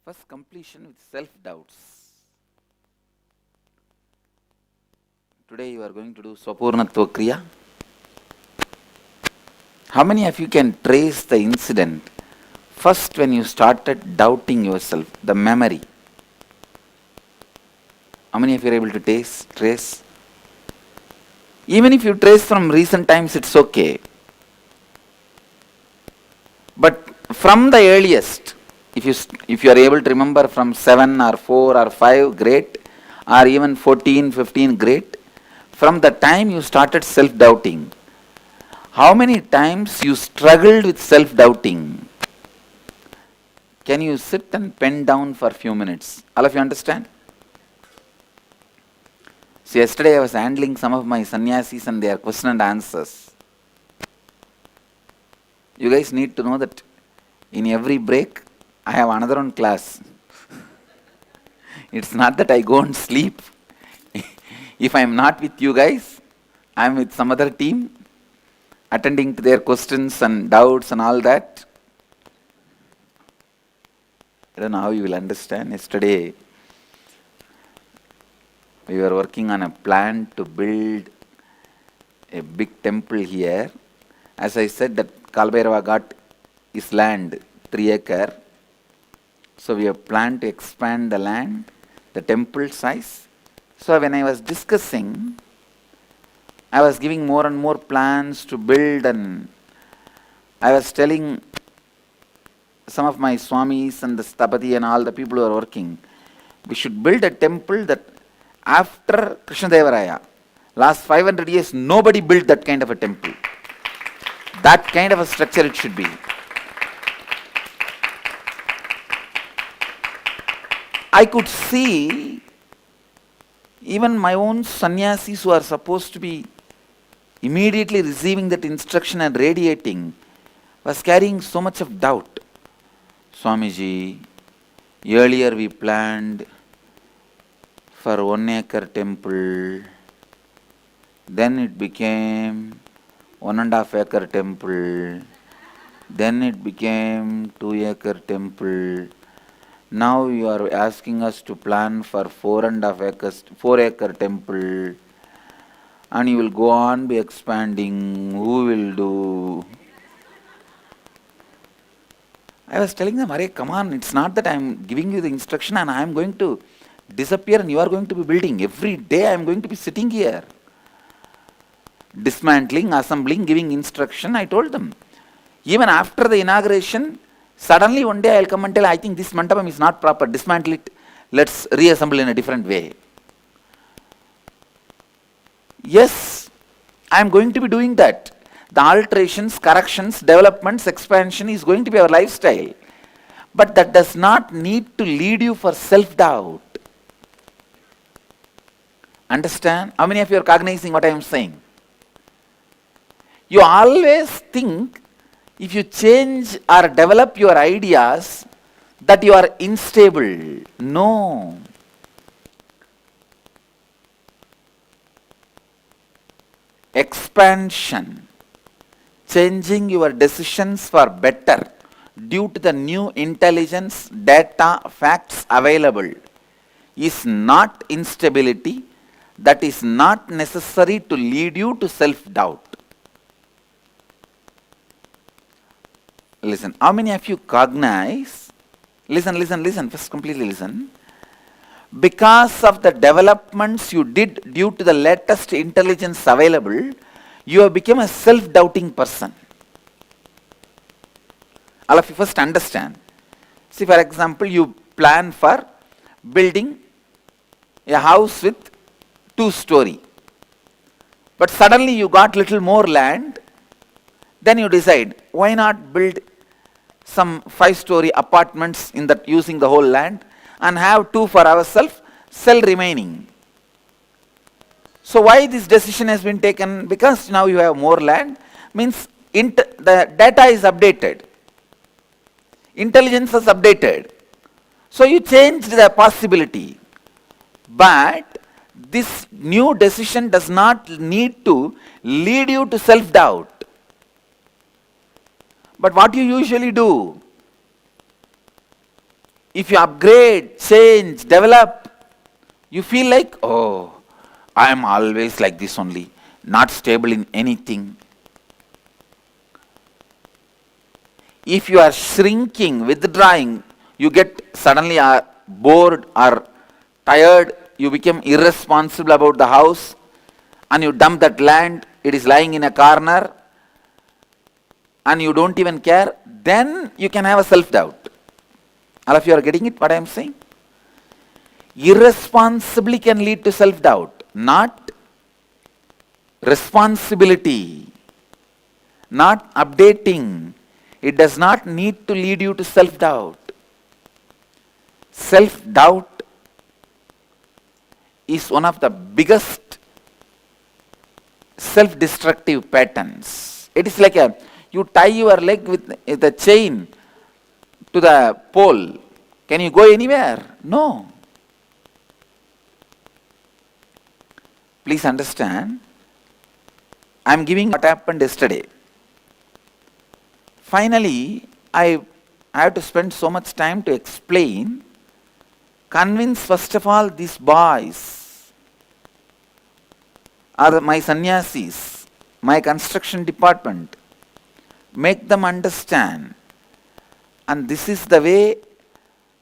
First, completion with self-doubts. Today you are going to do Swapurnatva Kriya. How many of you can trace the incident first when you started doubting yourself, the memory? How many of you are able to trace? Even if you trace from recent times, it's okay. But from the earliest, if you are able to remember from 7 or 4 or 5, great, or even 14, 15, great. From the time you started self-doubting, how many times you struggled with self-doubting? Can you sit and pen down for a few minutes? All of you understand? So yesterday I was handling some of my sannyasis and their question and answers. You guys need to know that in every break I have another one class. It's not that I go and sleep. If I am not with you guys, I am with some other team, attending to their questions and doubts and all that. I don't know how you will understand. Yesterday, we were working on a plan to build a big temple here. As I said, that Kalbhairava got his land, 3 acre. So we have planned to expand the land, the temple size. So when I was discussing, I was giving more and more plans to build, and I was telling some of my swamis and the Sthapati and all the people who are working, we should build a temple that after Krishnadevaraya, last 500 years, nobody built that kind of a temple. That kind of a structure it should be. I could see even my own sannyasis who are supposed to be immediately receiving that instruction and radiating was carrying so much of doubt. Swamiji, earlier we planned for 1 acre temple, then it became 1.5 acre temple, then it became 2 acre temple. Now you are asking us to plan for 4 acre temple, and you will go on be expanding. Who will do? I was telling them, Arey, come on, it's not that I am giving you the instruction and I am going to disappear and you are going to be building. Every day I am going to be sitting here. Dismantling, assembling, giving instruction, I told them. Even after the inauguration, suddenly one day I will come and tell, I think this mandapam is not proper, dismantle it, let's reassemble in a different way. Yes, I am going to be doing that. The alterations, corrections, developments, expansion is going to be our lifestyle. But that does not need to lead you for self-doubt. Understand? How many of you are cognizing what I am saying? You always think if you change or develop your ideas that you are unstable. No. Expansion, changing your decisions for better due to the new intelligence, data, facts available is not instability. That is not necessary to lead you to self-doubt. Listen, how many of you cognize? Listen, first completely listen. Because of the developments you did due to the latest intelligence available, you have become a self-doubting person. All of you first understand. See, for example, you plan for building a house with 2-story. But suddenly you got little more land, then you decide, why not build some 5-story apartments in that using the whole land and have 2 for ourselves, sell remaining. So why this decision has been taken? Because now you have more land, means the data is updated. Intelligence is updated. So you changed the possibility. But this new decision does not need to lead you to self-doubt. But what you usually do? If you upgrade, change, develop, you feel like, oh, I am always like this only, not stable in anything. If you are shrinking, withdrawing, you get suddenly bored or tired, you become irresponsible about the house and you dump that land, it is lying in a corner and you don't even care, then you can have a self-doubt. All of you are getting it, what I am saying? Irresponsibility can lead to self-doubt, not responsibility, not updating. It does not need to lead you to self-doubt. Self-doubt is one of the biggest self-destructive patterns. It is like you tie your leg with a chain to the pole. Can you go anywhere? No. Please understand, I am giving what happened yesterday. Finally, I have to spend so much time to explain, convince first of all these boys, are my sannyasis, my construction department, make them understand. And this is the way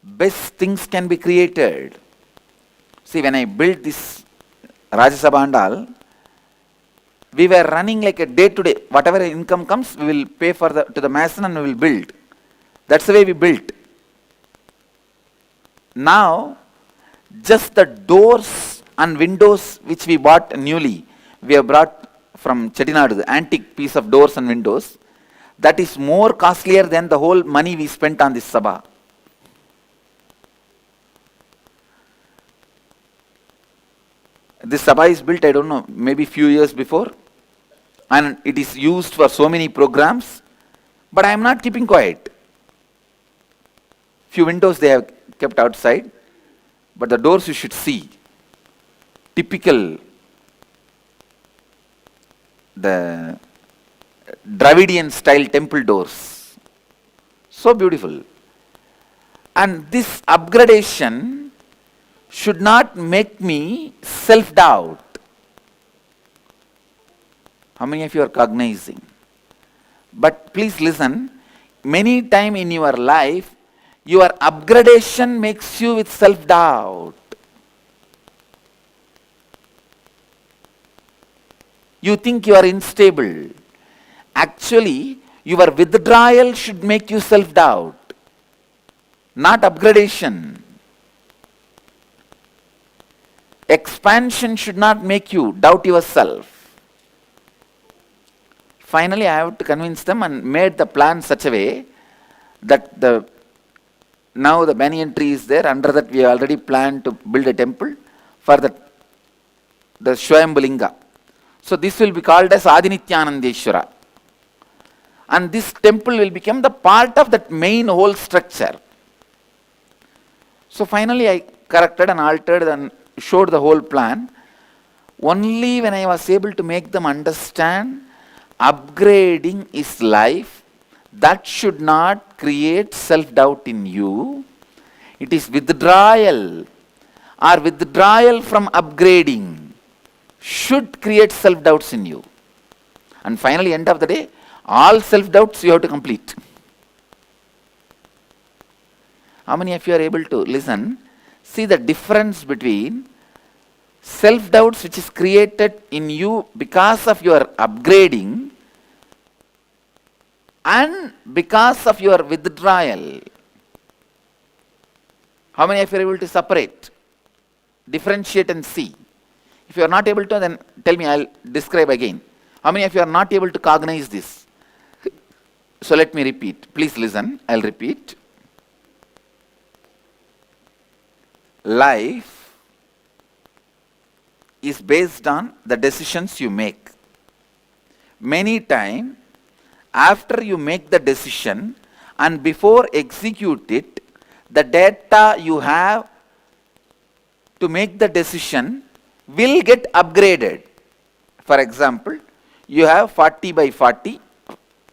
best things can be created. See, when I built this Rajya Sabha Andal, we were running like a day-to-day. Whatever income comes, we will pay for to the mason and we will build. That's the way we built. Now, just the doors and windows which we bought newly, we have brought from Chettinad, the antique piece of doors and windows, that is more costlier than the whole money we spent on this Sabha. This Sabha is built, I don't know, maybe few years before, and it is used for so many programs, but I am not keeping quiet. Few windows they have kept outside, but the doors you should see. Typical, the Dravidian style temple doors. So beautiful. And this upgradation should not make me self-doubt. How many of you are cognizing? But please listen, many times in your life, your upgradation makes you with self-doubt. You think you are unstable. Actually, your withdrawal should make you self-doubt, not upgradation. Expansion should not make you doubt yourself. Finally, I have to convince them and made the plan such a way that now the banyan tree is there. Under that, we already planned to build a temple for the Swayambhulinga. So this will be called as Adinityanandeshwara. And this temple will become the part of that main whole structure. So finally I corrected and altered and showed the whole plan. Only when I was able to make them understand upgrading is life, that should not create self-doubt in you. It is withdrawal or withdrawal from upgrading should create self-doubts in you. And finally, end of the day, all self-doubts you have to complete. How many of you are able to listen? See the difference between self-doubts which is created in you because of your upgrading and because of your withdrawal. How many of you are able to separate, differentiate and see? If you are not able to, then tell me, I will describe again. How many of you are not able to cognize this? So let me repeat. Please listen, I will repeat. Life is based on the decisions you make. Many times, after you make the decision and before execute it, the data you have to make the decision will get upgraded. For example, you have 40 by 40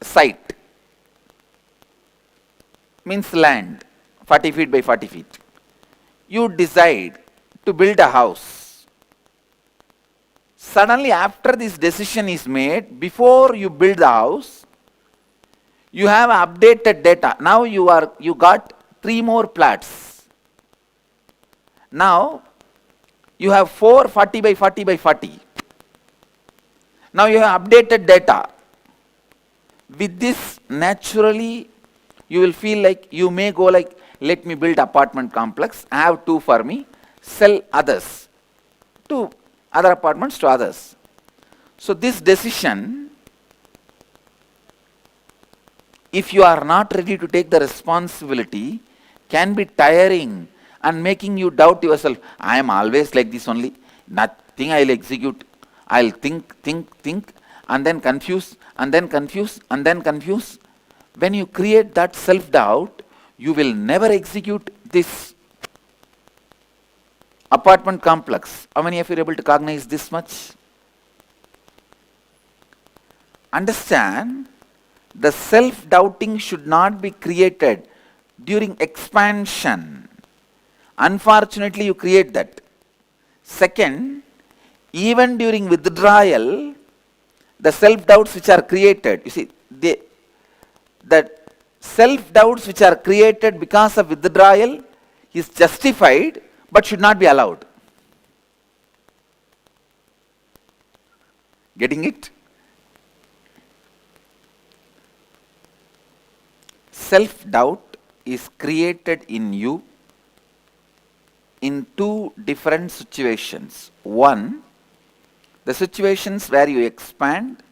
site, means land, 40 feet by 40 feet. You decide to build a house. Suddenly after this decision is made, before you build the house, you have updated data. Now you got 3 more plots. Now you have 4 40 by 40 by 40. Now you have updated data. With this, naturally, you will feel like you may go like, let me build apartment complex, I have 2 for me, sell others, 2 other apartments to others. So this decision, if you are not ready to take the responsibility, can be tiring and making you doubt yourself. I am always like this only, nothing I will execute. I will think, and then confuse, and then confuse, and then confuse. When you create that self-doubt, you will never execute this apartment complex. How many of you are able to cognize this much? Understand, the self-doubting should not be created during expansion. Unfortunately, you create that. Second, even during withdrawal, the self-doubts which are created, you see, that self-doubts which are created because of withdrawal is justified but should not be allowed. Getting it? Self-doubt is created in you in 2 different situations. One, the situations where you expand,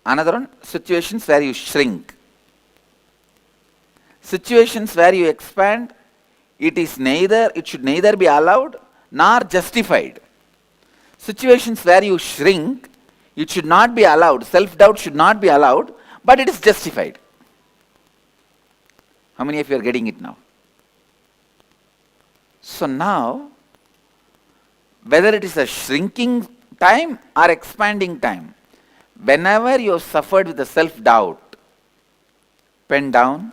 another one, situations where you shrink. Situations where you expand, it should neither be allowed nor justified. Situations where you shrink, it should not be allowed, self-doubt should not be allowed, but it is justified. How many of you are getting it now? So now, whether it is a shrinking time or expanding time, whenever you have suffered with a self-doubt, pen down,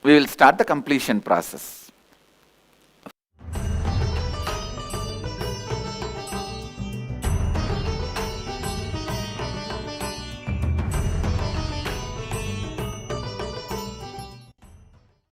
we will start the completion process.